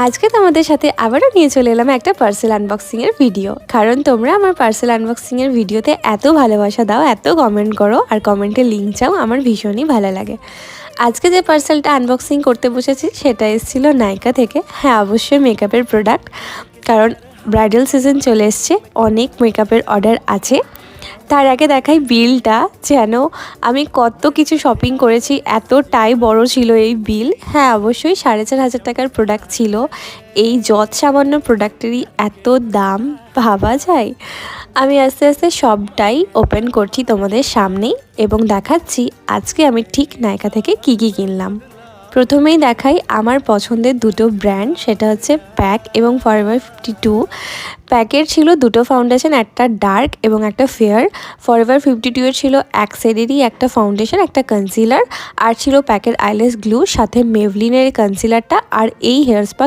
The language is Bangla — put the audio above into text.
আজকে তোমাদের সাথে আবারও নিয়ে চলে এলাম একটা পার্সেল আনবক্সিংয়ের ভিডিও। কারণ তোমরা আমার পার্সেল আনবক্সিংয়ের ভিডিওতে এত ভালোবাসা দাও, এত কমেন্ট করো আর কমেন্টে লিঙ্ক চাও, আমার ভীষণই ভালো লাগে। আজকে যে পার্সেলটা আনবক্সিং করতে বসেছি সেটা এসেছিলো নাইকা থেকে। হ্যাঁ, অবশ্যই মেকআপের প্রোডাক্ট, কারণ ব্রাইডাল সিজন চলে এসছে, অনেক মেকআপের অর্ডার আছে। তার আগে দেখাই বিলটা, যেন আমি কত কিছু শপিং করেছি, এতটাই বড় ছিল এই বিল। হ্যাঁ, অবশ্যই 4,500 টাকার প্রোডাক্ট ছিল। এই যৎ সামান্য প্রোডাক্টেরই এত দাম, ভাবা যায়? আমি আস্তে আস্তে সবটাই ওপেন করছি তোমাদের সামনেই এবং দেখাচ্ছি আজকে আমি ঠিক নাইকা থেকে কি কিনলাম। প্রথমেই দেখাই আমার পছন্দের দুটো ব্র্যান্ড, সেটা হচ্ছে প্যাক এবং ফরএভার 52। প্যাকের ছিল দুটো ফাউন্ডেশন, একটা ডার্ক এবং একটা ফেয়ার। ফরএভার 52 এর ছিল এক শেডেরই একটা ফাউন্ডেশন, একটা কনসিলার, আর ছিল প্যাকের আইলেস গ্লু, সাথে মেভলিনের কনসিলারটা আর এই হেয়ার স্পা